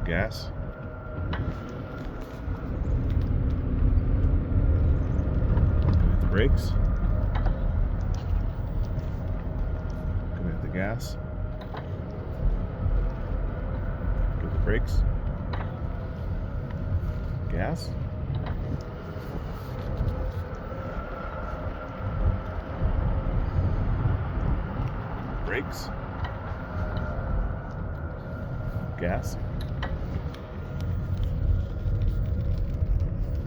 Gas. Hit the brakes. Gonna hit the gas. Give the brakes. Gas. Brakes. Gas.